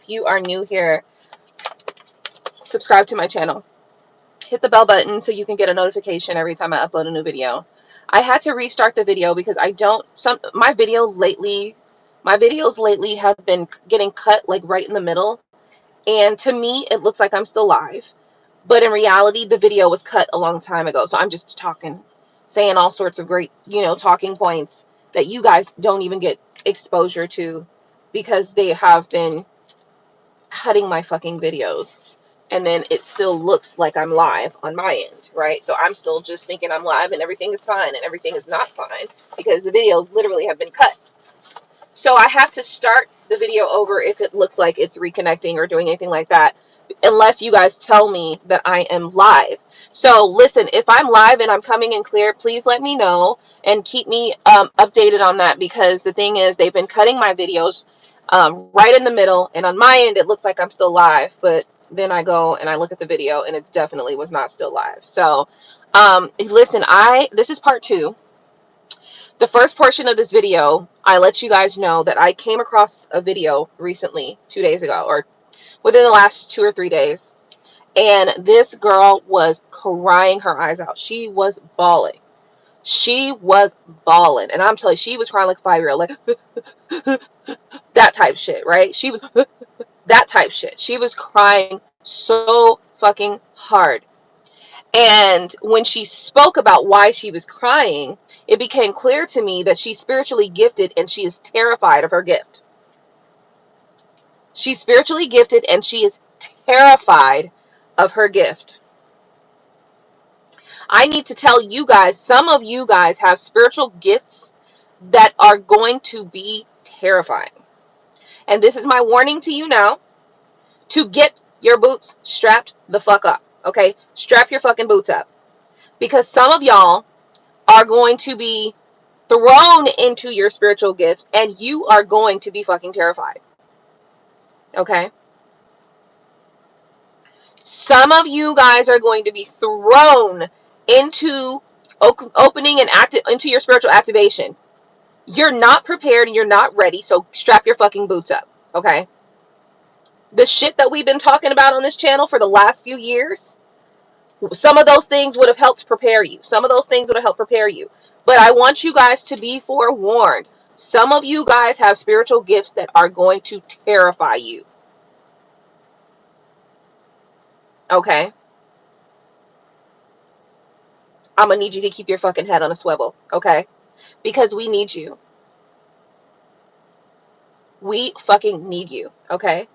If you are new here, subscribe to my channel. Hit the bell button so you can get a notification every time I upload a new video. I had to restart the video because my videos lately have been getting cut like right in the middle. And to me, it looks like I'm still live. But in reality, the video was cut a long time ago. So I'm just saying all sorts of great, talking points that you guys don't even get exposure to because they have been cutting my fucking videos. And then it still looks like I'm live on my end, right? So I'm still just thinking I'm live and everything is fine, and everything is not fine because the videos literally have been cut. So I have to start the video over if it looks like it's reconnecting or doing anything like that, unless you guys tell me that I am live. So listen, if I'm live and I'm coming in clear, please let me know and keep me updated on that, because the thing is, they've been cutting my videos right in the middle, and on my end it looks like I'm still live, but then I go and I look at the video and it definitely was not still live. So listen, this is part 2. The first portion of this video, I let you guys know that I came across a video recently, 2 days ago, or within the last 2 or 3 days, and this girl was crying her eyes out. She was bawling. She was bawling, and I'm telling you, she was crying like a 5-year-old, like that type shit, right? She was that type shit. She was crying so fucking hard. And when she spoke about why she was crying, it became clear to me that she's spiritually gifted and she is terrified of her gift. She's spiritually gifted and she is terrified of her gift. I need to tell you guys, some of you guys have spiritual gifts that are going to be terrifying. And this is my warning to you now, to get your boots strapped the fuck up. Okay? Strap your fucking boots up. Because some of y'all are going to be thrown into your spiritual gift and you are going to be fucking terrified. Okay? Some of you guys are going to be thrown into opening and into your spiritual activation. You're not prepared and you're not ready, so strap your fucking boots up. Okay? The shit that we've been talking about on this channel for the last few years, some of those things would have helped prepare you. Some of those things would have helped prepare you. But I want you guys to be forewarned. Some of you guys have spiritual gifts that are going to terrify you. Okay? I'm going to need you to keep your fucking head on a swivel. Okay? Because we need you. We fucking need you. Okay?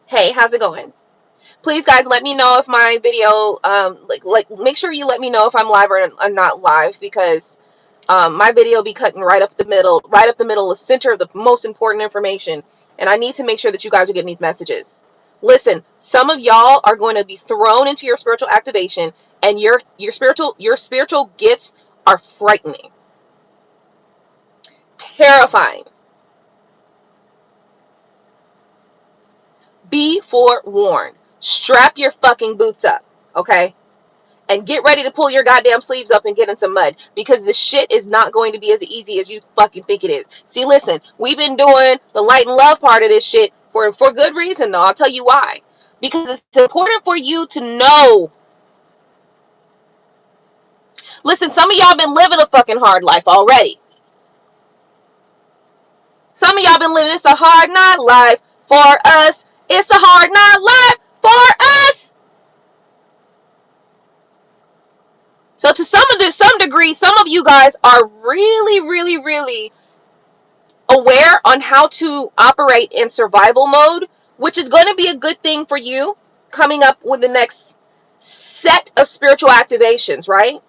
Hey, how's it going? Please, guys, let me know if my video, make sure you let me know if I'm live or not live, because my video be cutting right up the middle, the center of the most important information, and I need to make sure that you guys are getting these messages. Listen, some of y'all are going to be thrown into your spiritual activation, and your spiritual gifts are frightening, terrifying. Be forewarned. Strap your fucking boots up, okay? And get ready to pull your goddamn sleeves up and get in some mud, because this shit is not going to be as easy as you fucking think it is. See, listen, we've been doing the light and love part of this shit for good reason, though. I'll tell you why. Because it's important for you to know. Listen, some of y'all been living a fucking hard life already. Some of y'all been living, it's a hard not life for us. It's a hard not life for us. So to some degree, some of you guys are really, really, really aware on how to operate in survival mode, which is going to be a good thing for you coming up with the next set of spiritual activations, right?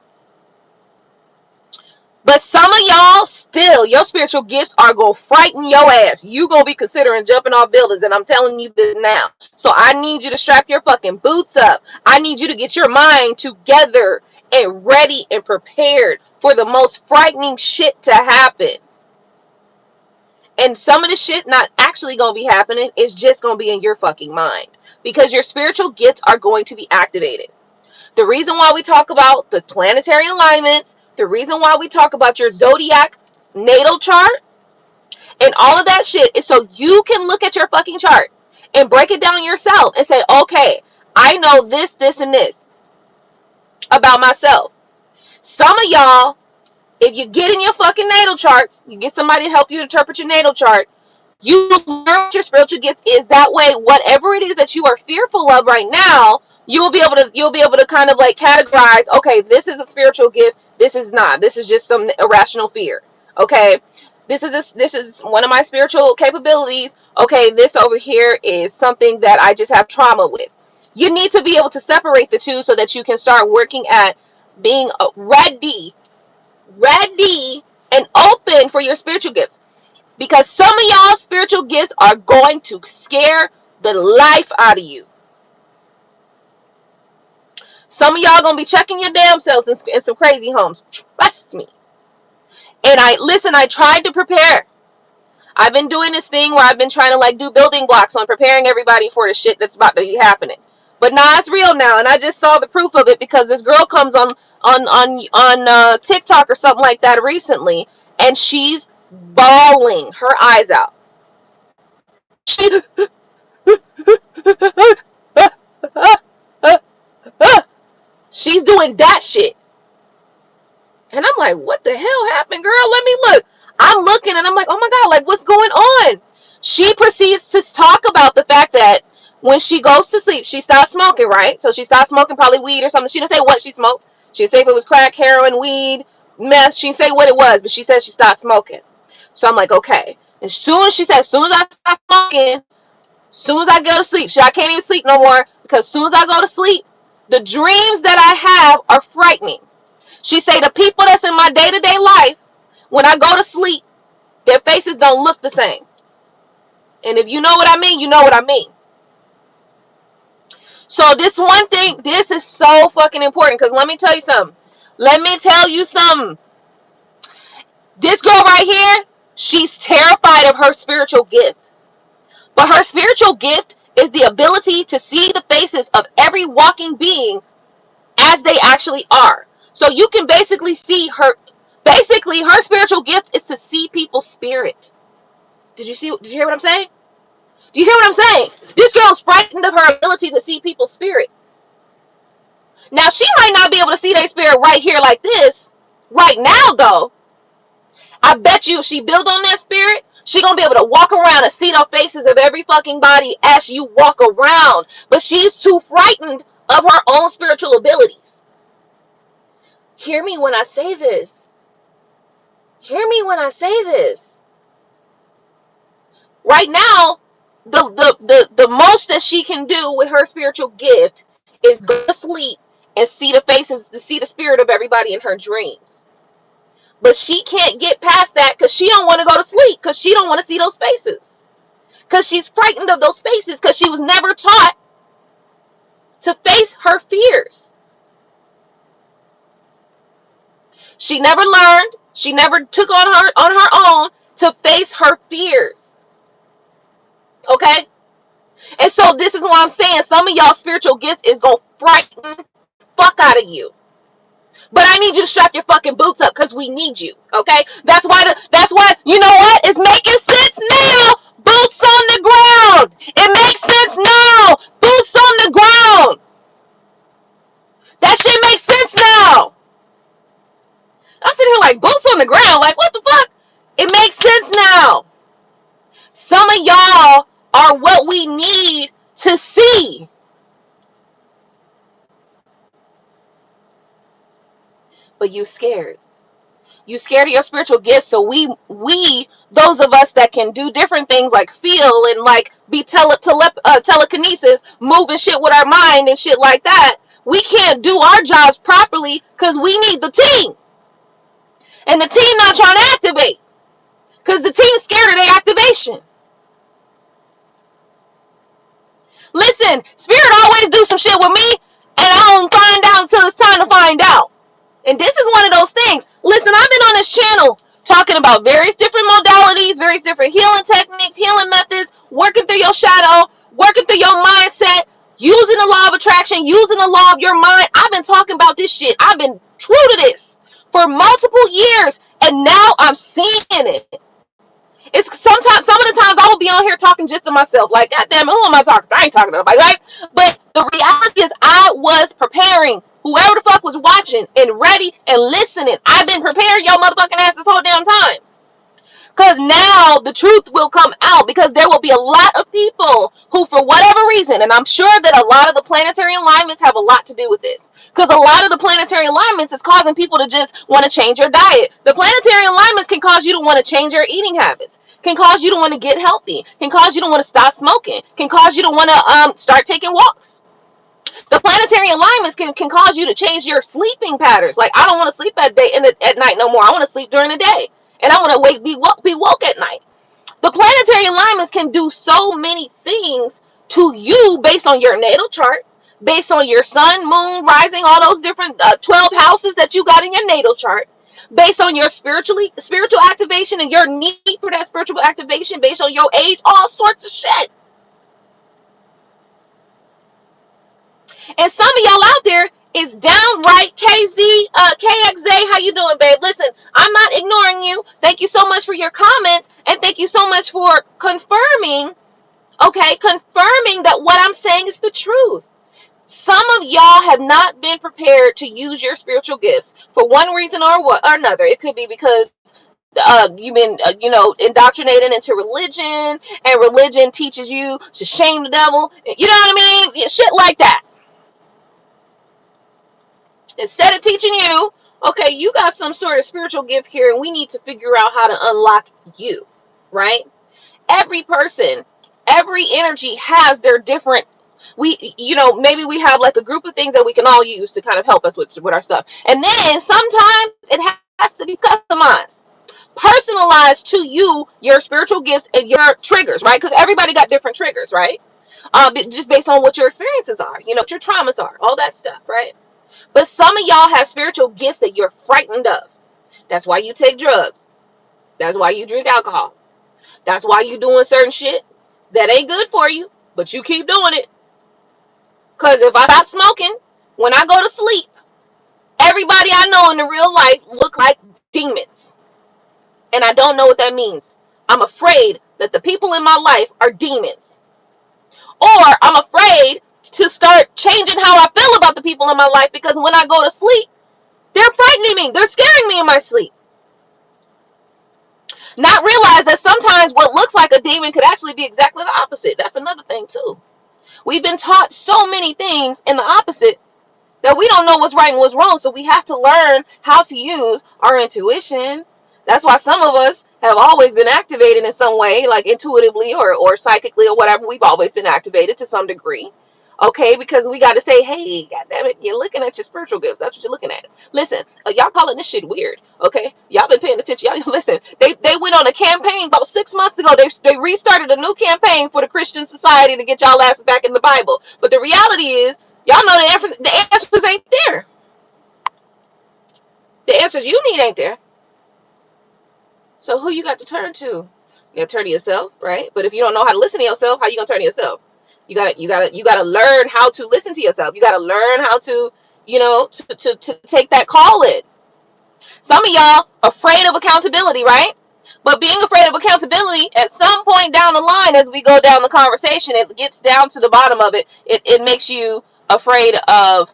But some of y'all still, your spiritual gifts are going to frighten your ass. You going to be considering jumping off buildings, and I'm telling you this now. So I need you to strap your fucking boots up. I need you to get your mind together and ready and prepared for the most frightening shit to happen. And some of the shit not actually going to be happening. It's just going to be in your fucking mind. Because your spiritual gifts are going to be activated. The reason why we talk about the planetary alignments, the reason why we talk about your zodiac natal chart, And all of that shit is so you can look at your fucking chart and break it down yourself and say, okay, I know this, this, and this about myself. Some of y'all, if you get in your fucking natal charts, you get somebody to help you interpret your natal chart, you learn what your spiritual gifts is. That way, whatever it is that you are fearful of right now, you'll be able to kind of like categorize, okay, this is a spiritual gift, this is not. This is just some irrational fear. Okay, this is one of my spiritual capabilities. Okay, this over here is something that I just have trauma with. You need to be able to separate the two so that you can start working at being ready and open for your spiritual gifts. Because some of y'all spiritual gifts are going to scare the life out of you. Some of y'all going to be checking your damn selves in some crazy homes. Trust me. And I tried to prepare. I've been doing this thing where I've been trying to like do building blocks on preparing everybody for the shit that's about to be happening. But now it's real now, and I just saw the proof of it because this girl comes on TikTok or something like that recently, and she's bawling her eyes out. She's doing that shit. And I'm like, what the hell happened, girl? Let me look. I'm looking and I'm like, oh my God, like what's going on? She proceeds to talk about the fact that when she goes to sleep, she stopped smoking, right? So she stopped smoking probably weed or something. She didn't say what she smoked. She didn't say if it was crack, heroin, weed, meth. She didn't say what it was, but she said she stopped smoking. So I'm like, okay. And as soon as I stop smoking, as soon as I go to sleep, I can't even sleep no more because as soon as I go to sleep, the dreams that I have are frightening. She say the people that's in my day-to-day life, when I go to sleep, their faces don't look the same. And if you know what I mean, you know what I mean. So this one thing, this is so fucking important because let me tell you something. This girl right here, she's terrified of her spiritual gift. But her spiritual gift is the ability to see the faces of every walking being as they actually are. So you can basically see her. Basically, her spiritual gift is to see people's spirit. Did you hear what I'm saying? Do you hear what I'm saying? This girl's frightened of her ability to see people's spirit. Now, she might not be able to see their spirit right here like this. Right now, though. I bet you if she builds on that spirit, she gonna be able to walk around and see the faces of every fucking body as you walk around. But she's too frightened of her own spiritual abilities. Hear me when I say this. Hear me when I say this. Right now, the most that she can do with her spiritual gift is go to sleep and see the faces, to see the spirit of everybody in her dreams. But she can't get past that because she don't want to go to sleep because she don't want to see those faces. Because she's frightened of those faces because she was never taught to face her fears. She never learned. She never took on her own to face her fears. Okay? And so this is what I'm saying. Some of y'all spiritual gifts is going to frighten the fuck out of you. But I need you to strap your fucking boots up because we need you. Okay? That's why, you know what? It's making sense now. Boots on the ground. It makes sense now. Boots on the ground. That shit makes sense now. I'm sitting here like, boots on the ground. Like, what the fuck? It makes sense now. Some of y'all are what we need to see. But you scared. You scared of your spiritual gifts. So we, those of us that can do different things like feel and like be telekinesis, moving shit with our mind and shit like that, we can't do our jobs properly because we need the team. And the team not trying to activate because the team's scared of their activation. Listen, spirit always do some shit with me and I don't find out until it's time to find out. And this is one of those things. Listen, I've been on this channel talking about various different modalities, various different healing techniques, healing methods, working through your shadow, working through your mindset, using the law of attraction, using the law of your mind. I've been talking about this shit. I've been true to this for multiple years, and now I'm seeing it. It's sometimes, some of the times I will be on here talking just to myself. Like, God damn it, who am I talking to? I ain't talking to nobody, right? But the reality is I was preparing. Whoever the fuck was watching and ready and listening, I've been preparing your motherfucking ass this whole damn time. Because now the truth will come out, because there will be a lot of people who, for whatever reason, and I'm sure that a lot of the planetary alignments have a lot to do with this, because a lot of the planetary alignments is causing people to just want to change your diet. The planetary alignments can cause you to want to change your eating habits, can cause you to want to get healthy, can cause you to want to stop smoking, can cause you to want to start taking walks. The planetary alignments can cause you to change your sleeping patterns. Like, I don't want to sleep at night no more. I want to sleep during the day, and I want to be woke at night. The planetary alignments can do so many things to you based on your natal chart, based on your sun, moon, rising, all those different 12 houses that you got in your natal chart, based on your spiritual activation and your need for that spiritual activation, based on your age, all sorts of shit. And some of y'all out there is downright KXA. How you doing, babe? Listen, I'm not ignoring you. Thank you so much for your comments, and thank you so much for confirming, confirming that what I'm saying is the truth. Some of y'all have not been prepared to use your spiritual gifts for one reason or another. It could be because you've been, indoctrinated into religion, and religion teaches you to shame the devil. You know what I mean? Shit like that. Instead of teaching you, okay, you got some sort of spiritual gift here, and we need to figure out how to unlock you, right? Every person, every energy has their different, maybe we have like a group of things that we can all use to kind of help us with our stuff. And then sometimes it has to be customized, personalized to you, your spiritual gifts and your triggers, right? Because everybody got different triggers, right? Just based on what your experiences are, what your traumas are, all that stuff, right? But some of y'all have spiritual gifts that you're frightened of. That's why you take drugs. That's why you drink alcohol. That's why you doing certain shit that ain't good for you, but you keep doing it. Because if I stop smoking, when I go to sleep, everybody I know in the real life look like demons. And I don't know what that means. I'm afraid that the people in my life are demons. Or I'm afraid to start changing how I feel about the people in my life, because when I go to sleep, they're frightening me. They're scaring me in my sleep. Not realize that sometimes what looks like a demon could actually be exactly the opposite. That's another thing too. We've been taught so many things in the opposite that we don't know what's right and what's wrong. So we have to learn how to use our intuition. That's why some of us have always been activated in some way, like intuitively or psychically or whatever. We've always been activated to some degree. Okay, because we got to say, hey, goddammit, you're looking at your spiritual gifts. That's what you're looking at. Listen, y'all calling this shit weird. Okay, y'all been paying attention. Y'all listen. They went on a campaign about 6 months ago. They restarted a new campaign for the Christian society to get y'all asses back in the Bible. But the reality is, y'all know the answers ain't there. The answers you need ain't there. So who you got to turn to? You got to turn to yourself, right? But if you don't know how to listen to yourself, how you gonna turn to yourself? You gotta learn how to listen to yourself. You gotta learn how to, to take that call in. Some of y'all afraid of accountability, right? But being afraid of accountability, at some point down the line, as we go down the conversation, it gets down to the bottom of it. It makes you afraid of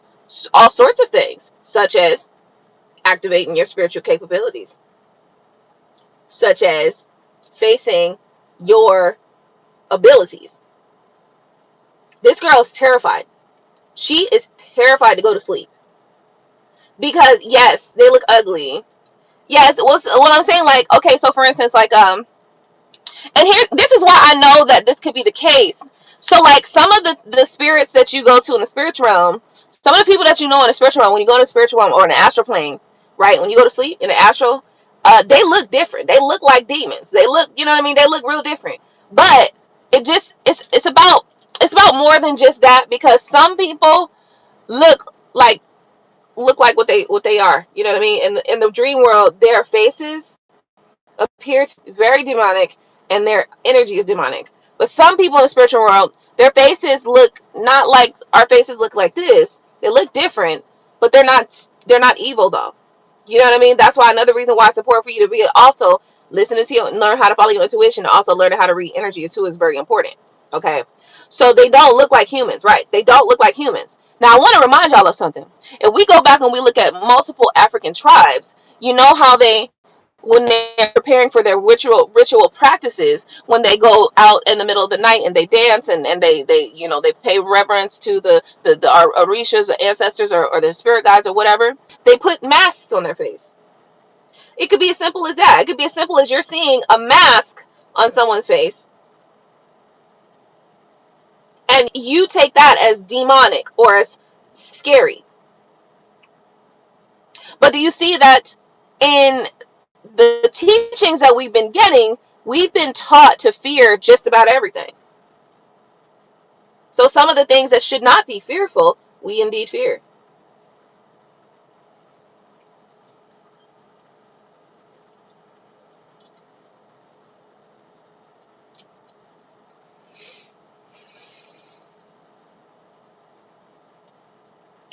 all sorts of things, such as activating your spiritual capabilities, such as facing your abilities. This girl is terrified. She is terrified to go to sleep. Because, yes, they look ugly. Yes, what I'm saying, like, okay, so for instance, like, and here, this is why I know that this could be the case. So, like, some of the spirits that you go to in the spiritual realm, some of the people that you know in the spiritual realm, when you go to the spiritual realm or in the astral plane, right, when you go to sleep in the astral, they look different. They look like demons. They look, you know what I mean? They look real different. But it's about more than just that, because some people look like what they are. You know what I mean? In the dream world, their faces appear very demonic, and their energy is demonic. But some people in the spiritual world, their faces look not like our faces look like this. They look different, but they're not evil though. You know what I mean? That's why another reason why it's important for you to be also Listening to you, learn how to follow your intuition, also learning how to read energy too is very important. Okay, so they don't look like humans, right? They don't look like humans. Now I want to remind y'all of something. If we go back and we look at multiple African tribes, you know how they, when they're preparing for their ritual practices, when they go out in the middle of the night and they dance and they you know, they pay reverence to our orishas, the ancestors, or the spirit guides or whatever, they put masks on their face. It could be as simple as that. It could be as simple as you're seeing a mask on someone's face and you take that as demonic or as scary. But do you see that in the teachings that we've been getting, we've been taught to fear just about everything. So some of the things that should not be fearful, we indeed fear.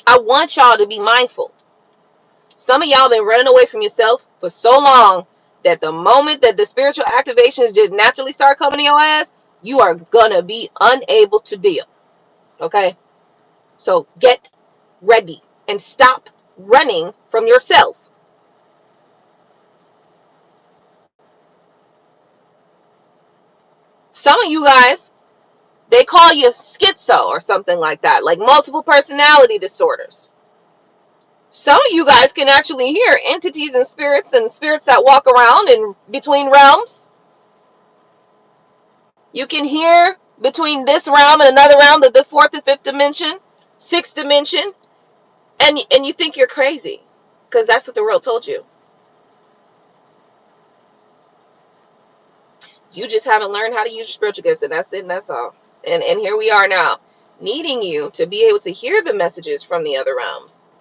I want y'all to be mindful. Some of y'all been running away from yourself for so long that the moment that the spiritual activations just naturally start coming to your ass, you are gonna be unable to deal. Okay? So get ready and stop running from yourself. Some of you guys, they call you schizo or something like that, like multiple personality disorders. Some of you guys can actually hear entities and spirits that walk around in between realms. You can hear between this realm and another realm, the fourth and fifth dimension, sixth dimension, and you think you're crazy because that's what the world told you. You just haven't learned how to use your spiritual gifts, and that's it, and that's all. And here we are now, needing you to be able to hear the messages from the other realms.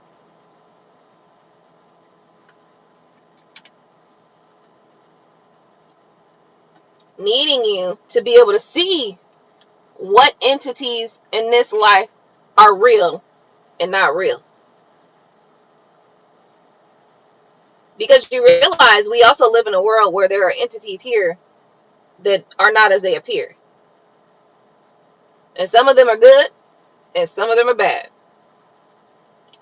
Needing you to be able to see what entities in this life are real and not real. Because you realize we also live in a world where there are entities here that are not as they appear. And some of them are good and some of them are bad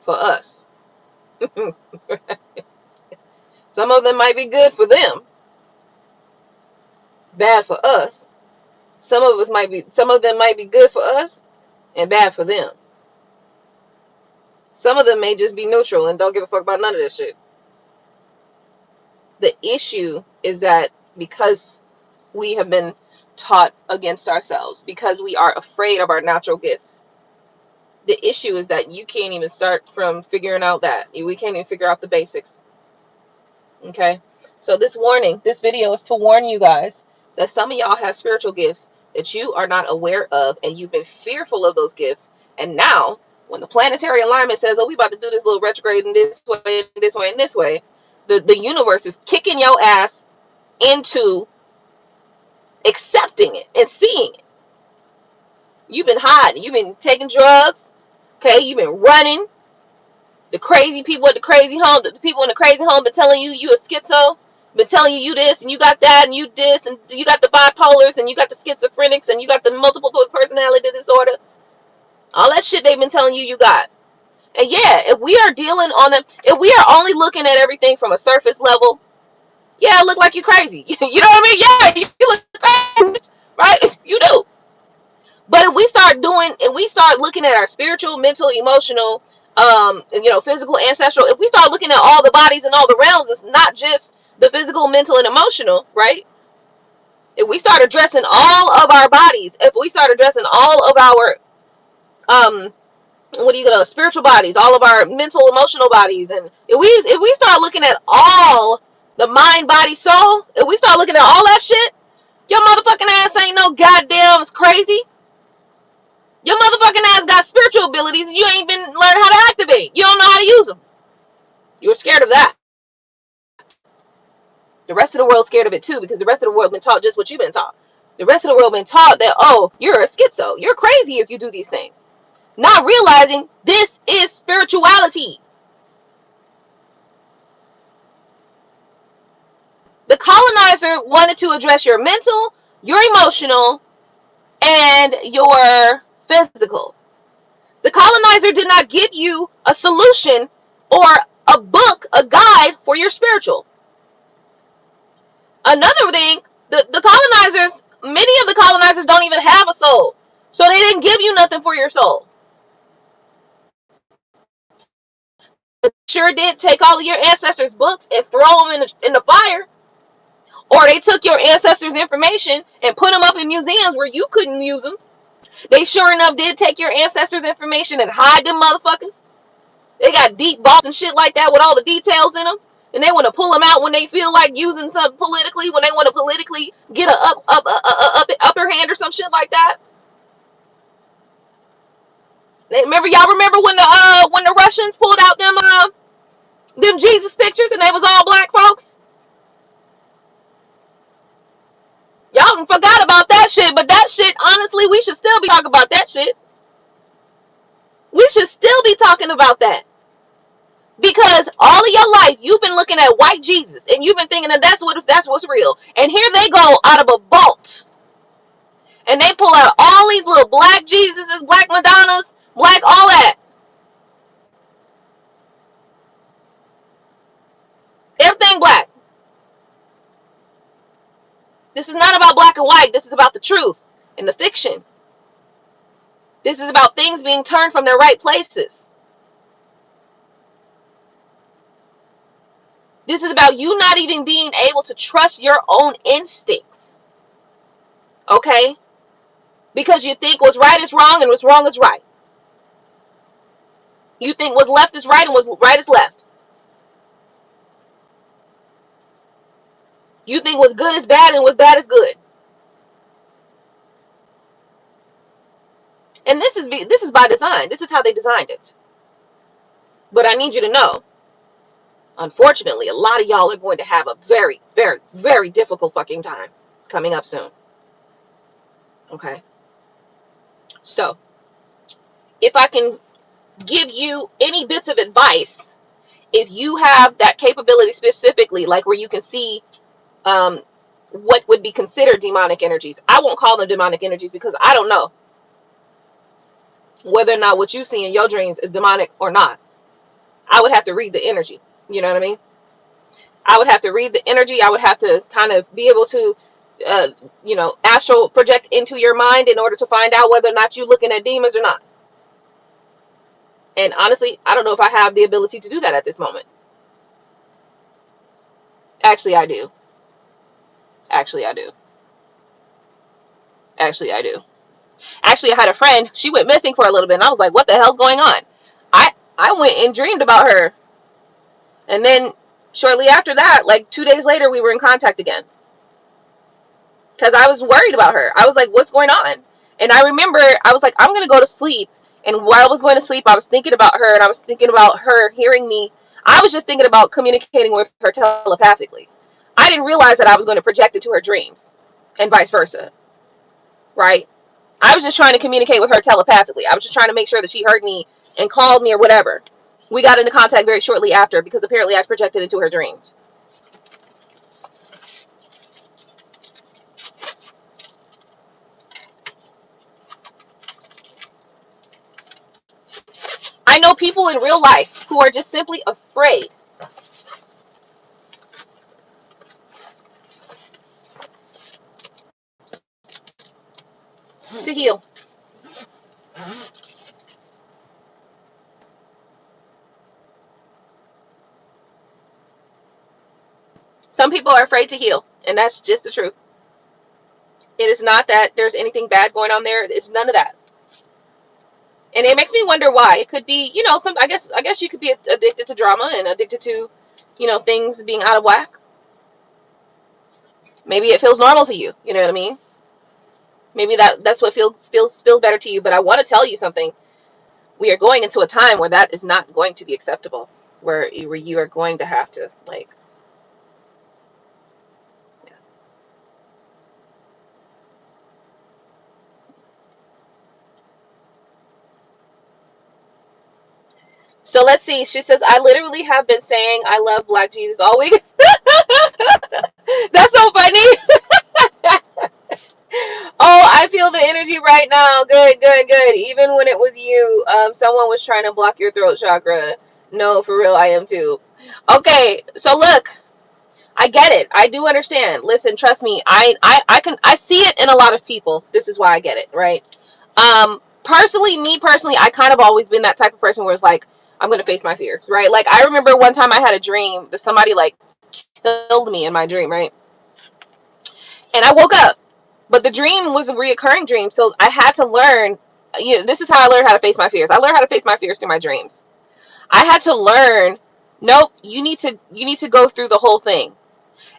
for us. Some of them might be good for them, bad for us. Some of them might be good for us and bad for them. Some of them may just be neutral and don't give a fuck about none of this shit. The issue is that because we have been taught against ourselves, because we are afraid of our natural gifts, the issue is that you can't even start from figuring out that. We can't even figure out the basics. Okay? So this video is to warn you guys that some of y'all have spiritual gifts that you are not aware of, and you've been fearful of those gifts. And now, when the planetary alignment says, oh, we about to do this little retrograde in this way, this way, and this way, the universe is kicking your ass into accepting it and seeing it. You've been hiding. You've been taking drugs. Okay? You've been running. The crazy people at the crazy home, the people in the crazy home been telling you a schizo, been telling you this and you got that and you this and you got the bipolars and you got the schizophrenics and you got the multiple personality disorder. All that shit they've been telling you got. And yeah, if we are dealing on them, if we are only looking at everything from a surface level, yeah, it look like you're crazy. You know what I mean? Yeah, you look crazy, right? You do. But if we start looking at our spiritual, mental, emotional, physical, ancestral, if we start looking at all the bodies and all the realms, it's not just the physical, mental, and emotional, right? If we start addressing all of our bodies, if we start addressing all of our, spiritual bodies, all of our mental, emotional bodies, and if we start looking at all the mind, body, soul, if we start looking at all that shit, your motherfucking ass ain't no goddamn crazy. Your motherfucking ass got spiritual abilities and you ain't been learning how to activate. You don't know how to use them. You're scared of that. The rest of the world's scared of it too, because the rest of the world been taught just what you've been taught. The rest of the world been taught that, oh, you're a schizo. You're crazy if you do these things. Not realizing this is spirituality. The colonizer wanted to address your mental, your emotional, and your physical. The colonizer did not give you a solution or a book, a guide for your spiritual. Another thing, the colonizers, many of the colonizers don't even have a soul. So they didn't give you nothing for your soul. They sure did take all of your ancestors' books and throw them in the fire. Or they took your ancestors' information and put them up in museums where you couldn't use them. They sure enough did take your ancestors' information and hide them motherfuckers. They got deep vaults and shit like that with all the details in them. And they want to pull them out when they feel like using something politically, when they want to politically get a upper hand or some shit like that. Y'all remember when the Russians pulled out them Jesus pictures and they was all black folks? Y'all forgot about that shit, but that shit, honestly, we should still be talking about that shit. We should still be talking about that. Because all of your life, you've been looking at white Jesus, and you've been thinking that that's what's real. And here they go out of a vault, and they pull out all these little black Jesuses, black Madonnas, black all that. Everything black. This is not about black and white. This is about the truth and the fiction. This is about things being turned from their right places. This is about you not even being able to trust your own instincts. Okay? Because you think what's right is wrong and what's wrong is right. You think what's left is right and what's right is left. You think what's good is bad and what's bad is good. And this is by design. This is how they designed it. But I need you to know, unfortunately, a lot of y'all are going to have a very, very, very difficult fucking time coming up soon. Okay? So, if I can give you any bits of advice, if you have that capability specifically, like where you can see what would be considered demonic energies. I won't call them demonic energies because I don't know whether or not what you see in your dreams is demonic or not. I would have to read the energy. You know what I mean? I would have to read the energy. I would have to kind of be able to, astral project into your mind in order to find out whether or not you're looking at demons or not. And honestly, I don't know if I have the ability to do that at this moment. Actually, I do. Actually, I do. Actually, I do. Actually, I had a friend. She went missing for a little bit, and I was like, what the hell's going on? I went and dreamed about her. And then shortly after that, like 2 days later, we were in contact again. Because I was worried about her. I was like, what's going on? And I remember, I was like, I'm going to go to sleep. And while I was going to sleep, I was thinking about her, and I was thinking about her hearing me. I was just thinking about communicating with her telepathically. I didn't realize that I was going to project it to her dreams, and vice versa. Right? I was just trying to communicate with her telepathically. I was just trying to make sure that she heard me and called me or whatever. We got into contact very shortly after because apparently I projected into her dreams. I know people in real life who are just simply afraid to heal. Some people are afraid to heal, and that's just the truth. It is not that there's anything bad going on there. It's none of that. And it makes me wonder why. It could be, I guess you could be addicted to drama and addicted to, things being out of whack. Maybe it feels normal to you. You know what I mean? Maybe that's what feels better to you. But I want to tell you something. We are going into a time where that is not going to be acceptable. Where you are going to have to, yeah. So let's see. She says, I literally have been saying I love Black Jesus all week. need. Oh, I feel the energy right now. Good, good, good. Even when it was you, someone was trying to block your throat chakra. No, for real, I am too. Okay, so look, I get it. I do understand. Listen, trust me. I see it in a lot of people. This is why I get it, right? Me personally, I kind of always been that type of person where it's like, I'm gonna face my fears, right? Like, I remember one time I had a dream that somebody like killed me in my dream, right? And I woke up, but the dream was a reoccurring dream, so I had to learn. This is how I learned how to face my fears. I learned how to face my fears through my dreams. I had to learn. Nope, you need to go through the whole thing.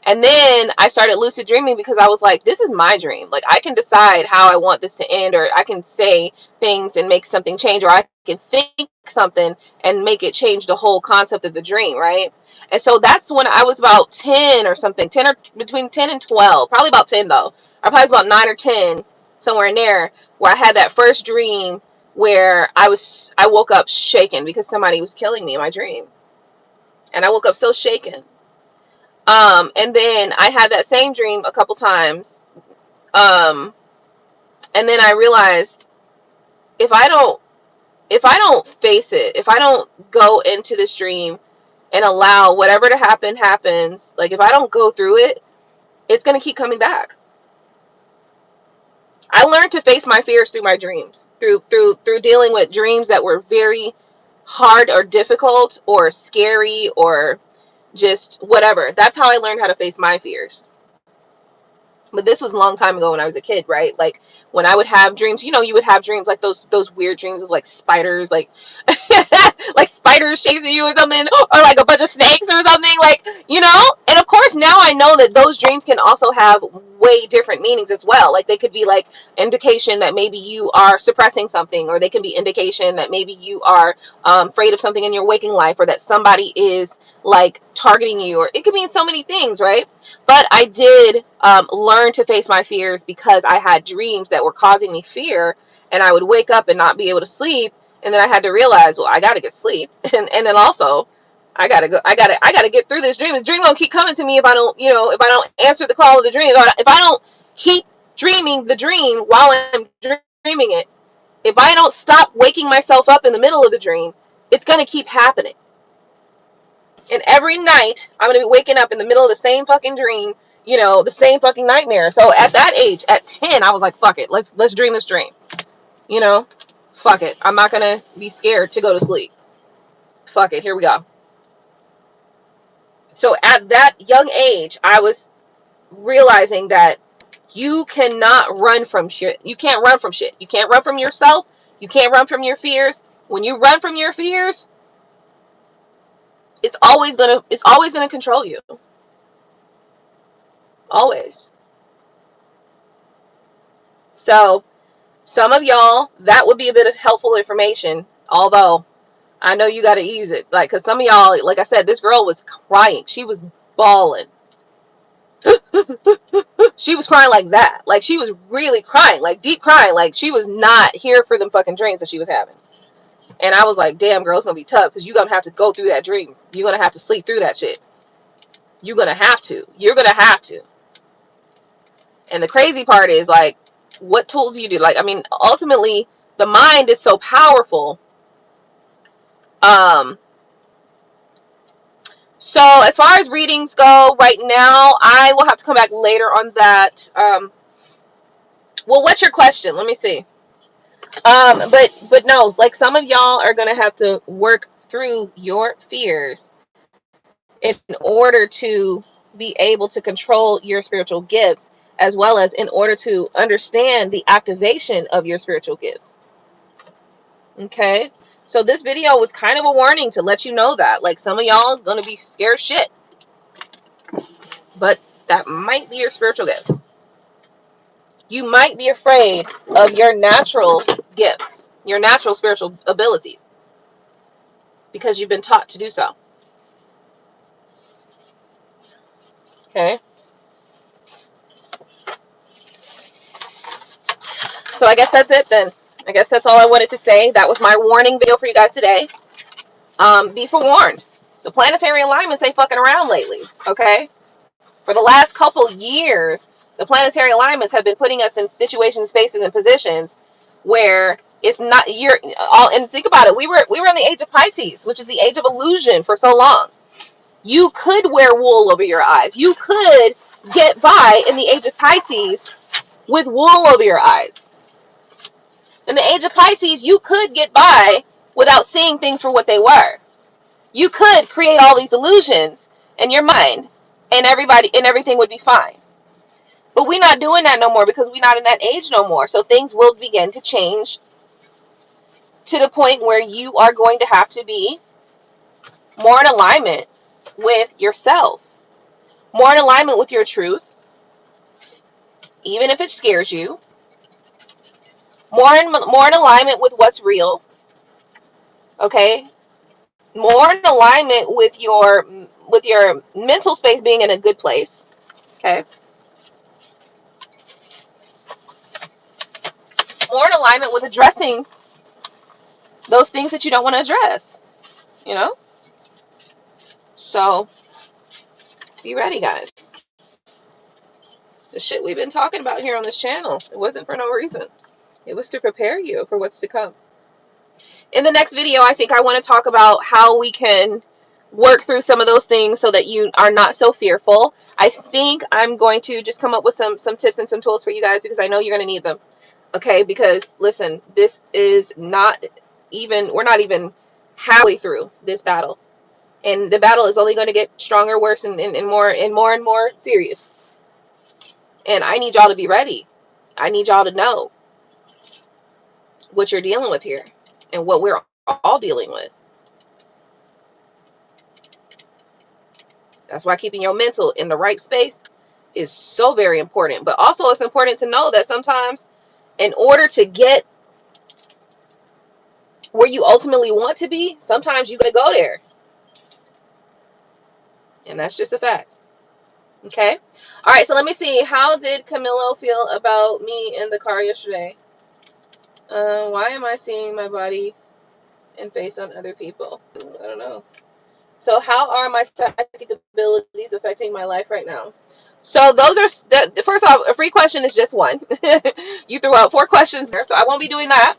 And then I started lucid dreaming because I was like, this is my dream. Like, I can decide how I want this to end, or I can say things and make something change, or I can think something and make it change the whole concept of the dream, right? And so that's when I was about 10 or something, 10 or between 10 and 12, probably about 10 though. I probably was about 9 or 10, somewhere in there, where I had that first dream where I woke up shaken because somebody was killing me in my dream. And I woke up so shaken. And then I had that same dream a couple times. And then I realized if I don't face it, if I don't go into this dream and allow whatever to happen happens, like if I don't go through it, it's going to keep coming back. I learned to face my fears through my dreams, through dealing with dreams that were very hard or difficult or scary or just whatever. That's how I learned how to face my fears. But this was a long time ago when I was a kid, right? Like when I would have dreams, you would have dreams like those weird dreams of like spiders, like like spiders chasing you or something, or like a bunch of snakes or something, like, and of course now I know that those dreams can also have way different meanings as well. Like they could be like indication that maybe you are suppressing something, or they can be indication that maybe you are afraid of something in your waking life, or that somebody is like targeting you, or it could mean so many things, right? But I did learn to face my fears because I had dreams that were causing me fear, and I would wake up and not be able to sleep, and then I had to realize, well, I got to get sleep, and then also I got to get through this dream. The dream gonna keep coming to me if I don't, if I don't answer the call of the dream, if I don't keep dreaming the dream while I'm dreaming it, if I don't stop waking myself up in the middle of the dream, it's gonna keep happening. And every night, I'm going to be waking up in the middle of the same fucking dream, the same fucking nightmare. So at that age, at 10, I was like, fuck it. Let's dream this dream. Fuck it. I'm not going to be scared to go to sleep. Fuck it. Here we go. So at that young age, I was realizing that you cannot run from shit. You can't run from shit. You can't run from yourself. You can't run from your fears. When you run from your fears, it's always gonna control you. Always. So some of y'all, that would be a bit of helpful information, although I know you got to ease it, like, because some of y'all, like I said, this girl was crying. She was bawling. She was crying like that. Like, she was really crying, like deep crying. Like, she was not here for them fucking dreams that she was having. And I was like, damn, girl, it's gonna be tough, because you're gonna have to go through that dream. You're gonna have to sleep through that shit. You're gonna have to. And the crazy part is, like, what tools do you do? Like, I mean, ultimately, the mind is so powerful. So as far as readings go, right now, I will have to come back later on that. Well, what's your question? Let me see. But no, like, some of y'all are gonna have to work through your fears in order to be able to control your spiritual gifts, as well as in order to understand the activation of your spiritual gifts. Okay, so this video was kind of a warning to let you know that, like, some of y'all gonna be scared shit, but that might be your spiritual gifts. You might be afraid of your natural gifts, your natural spiritual abilities, because you've been taught to do so. Okay. So I guess that's it then. I guess that's all I wanted to say. That was my warning video for you guys today. Be forewarned. The planetary alignments ain't fucking around lately. Okay. For the last couple years, the planetary alignments have been putting us in situations, spaces, and positions where it's not, you're all, and think about it, we were in the age of Pisces, which is the age of illusion, for so long. You could wear wool over your eyes. You could get by in the age of Pisces with wool over your eyes. In the age of Pisces, you could get by without seeing things for what they were. You could create all these illusions in your mind, and everything would be fine. But we're not doing that no more, because we're not in that age no more. So things will begin to change to the point where you are going to have to be more in alignment with yourself, more in alignment with your truth, even if it scares you, more in alignment with what's real, okay? More in alignment with your mental space being in a good place, okay? More in alignment with addressing those things that you don't want to address, you know? So be ready, guys. The shit we've been talking about here on this channel, it wasn't for no reason. It was to prepare you for what's to come. In the next video, I think I want to talk about how we can work through some of those things so that you are not so fearful. I think I'm going to just come up with some tips and some tools for you guys, because I know you're going to need them. Okay, because listen, this is not even, we're not even halfway through this battle. And the battle is only going to get stronger, worse, and more serious. And I need y'all to be ready. I need y'all to know what you're dealing with here and what we're all dealing with. That's why keeping your mental in the right space is so very important. But also it's important to know that sometimes in order to get where you ultimately want to be, sometimes you got to go there. And that's just a fact. Okay? All right, so let me see. How did Camilo feel about me in the car yesterday? Why am I seeing my body and face on other people? I don't know. So how are my psychic abilities affecting my life right now? So those are, first off, a free question is just one. You threw out 4 questions there, so I won't be doing that.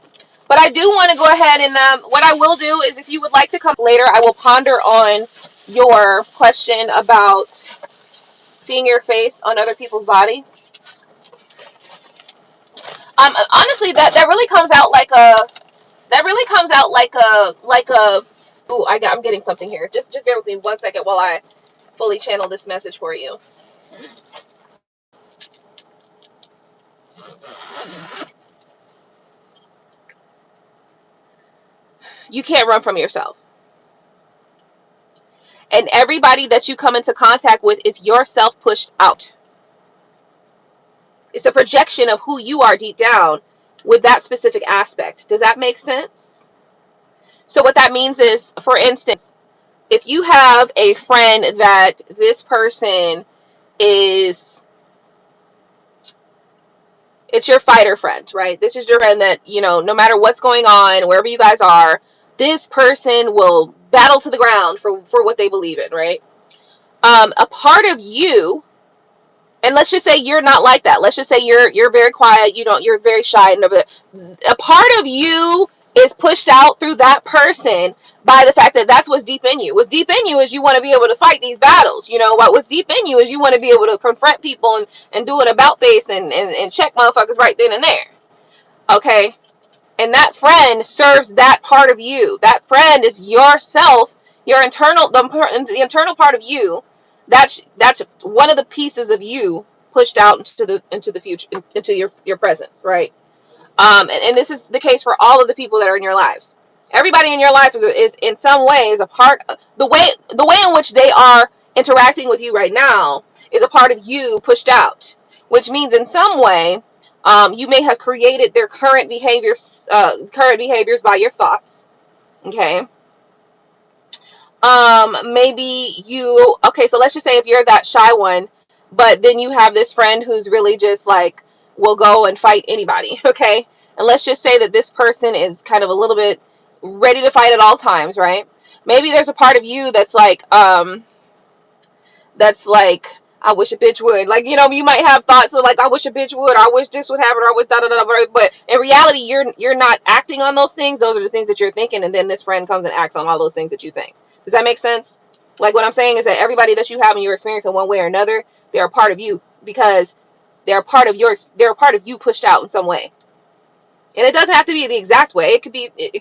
But I do want to go ahead and what I will do is, if you would like to come later, I will ponder on your question about seeing your face on other people's body. Honestly, that really comes out like a ooh, I'm getting something here. Just bear with me 1 second while I fully channel this message for you. You can't run from yourself. And everybody that you come into contact with is yourself pushed out. It's a projection of who you are deep down with that specific aspect. Does that make sense? So what that means is, for instance, if you have a friend that this person is, it's your fighter friend, right? This is your friend that, you know, no matter what's going on, wherever you guys are, this person will battle to the ground for what they believe in, right? A part of you, and let's just say you're not like that. Let's just say you're very quiet. You're very shy. And a part of you is pushed out through that person by the fact that that's what's deep in you. What's deep in you is you want to be able to fight these battles. You know, what's deep in you is you want to be able to confront people and do an about face and check motherfuckers right then and there. Okay? And that friend serves that part of you. That friend is yourself, your internal, the internal part of you. That's one of the pieces of you pushed out into the future, into your presence, right? And this is the case for all of the people that are in your lives. Everybody in your life is in some ways a part of the way in which they are interacting with you right now is a part of you pushed out, which means in some way you may have created their current behaviors by your thoughts. Okay. Maybe you, okay, so let's just say if you're that shy one, but then you have this friend who's really just like, will go and fight anybody, okay? And let's just say that this person is kind of a little bit ready to fight at all times, right? Maybe there's a part of you that's like, I wish a bitch would. Like, you know, you might have thoughts of like, I wish a bitch would, or I wish this would happen, or I wish da da da da. But in reality, you're not acting on those things. Those are the things that you're thinking, and then this friend comes and acts on all those things that you think. Does that make sense? Like, what I'm saying is that everybody that you have in your experience in one way or another, they're a part of you, because they're a part of you pushed out in some way. And it doesn't have to be the exact way. It could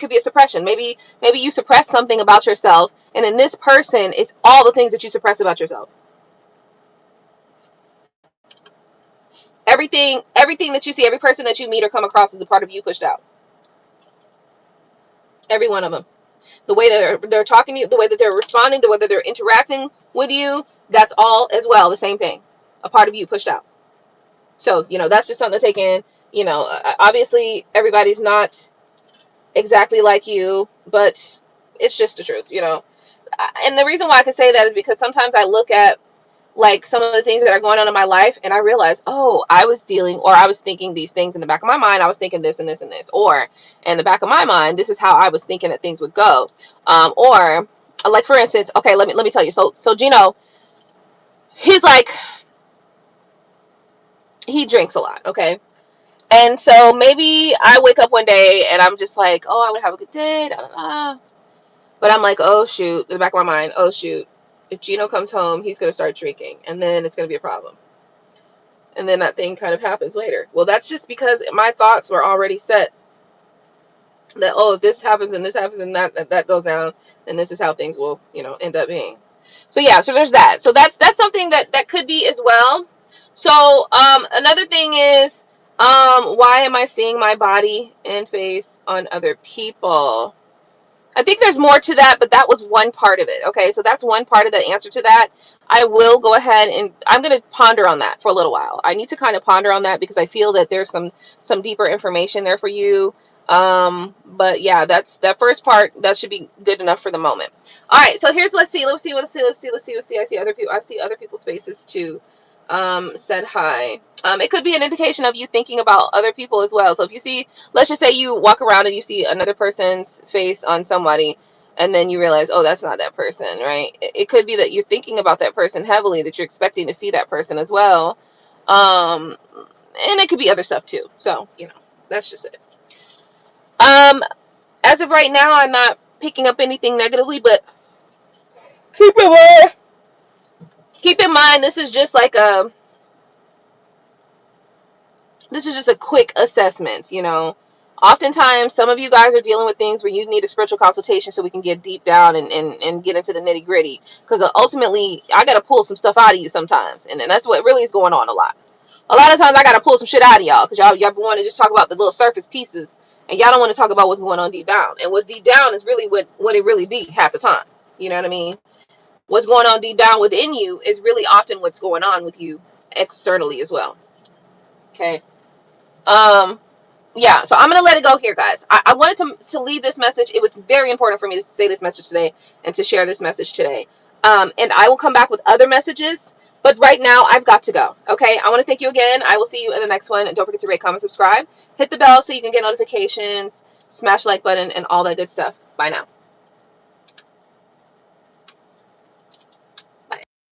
be a suppression. Maybe you suppress something about yourself, and in this person is all the things that you suppress about yourself. Everything that you see, every person that you meet or come across is a part of you pushed out. Every one of them. The way that they're talking to you, the way that they're responding, the way that they're interacting with you, that's all as well the same thing. A part of you pushed out. So, you know, that's just something to take in. You know, obviously everybody's not exactly like you, but it's just the truth, you know. And the reason why I can say that is because sometimes I look at like some of the things that are going on in my life, and I realize, oh, I was thinking these things in the back of my mind. I was thinking this and this and this, or in the back of my mind, this is how I was thinking that things would go. Or like, for instance, okay, let me tell you. So Gino, he's like, he drinks a lot, okay? And so maybe I wake up one day and I'm just like, oh, I would have a good day, da, da, da. But I'm like, oh shoot, in the back of my mind, oh shoot, if Gino comes home, he's going to start drinking, and then it's going to be a problem. And then that thing kind of happens later. Well, that's just because my thoughts were already set that, oh, if this happens and this happens and that goes down, then this is how things will, you know, end up being. So yeah, so there's that. So that's something that could be as well. So another thing is, why am I seeing my body and face on other people? I think there's more to that, but that was one part of it. Okay, so that's one part of the answer to that. I will go ahead and I'm going to ponder on that for a little while. I need to kind of ponder on that because I feel that there's some deeper information there for you. But yeah, that's that first part. That should be good enough for the moment. All right, so here's let's see. I see other people. I see other people's faces too. Said hi. It could be an indication of you thinking about other people as well. So if you see, let's just say you walk around and you see another person's face on somebody, and then you realize, oh, that's not that person, right? It could be that you're thinking about that person heavily, that you're expecting to see that person as well. And it could be other stuff too. So, you know, that's just it. As of right now, I'm not picking up anything negatively, but keep in mind, this is just like this is just a quick assessment, you know. Oftentimes, some of you guys are dealing with things where you need a spiritual consultation so we can get deep down and get into the nitty gritty. Because ultimately, I got to pull some stuff out of you sometimes. And that's what really is going on a lot. A lot of times, I got to pull some shit out of y'all. Because y'all want to just talk about the little surface pieces. And y'all don't want to talk about what's going on deep down. And what's deep down is really what it really be half the time. You know what I mean? What's going on deep down within you is really often what's going on with you externally as well. Okay. Yeah, so I'm going to let it go here, guys. I wanted to leave this message. It was very important for me to say this message today and to share this message today. And I will come back with other messages, but right now I've got to go. Okay, I want to thank you again. I will see you in the next one. And don't forget to rate, comment, subscribe. Hit the bell so you can get notifications, smash the like button, and all that good stuff. Bye now.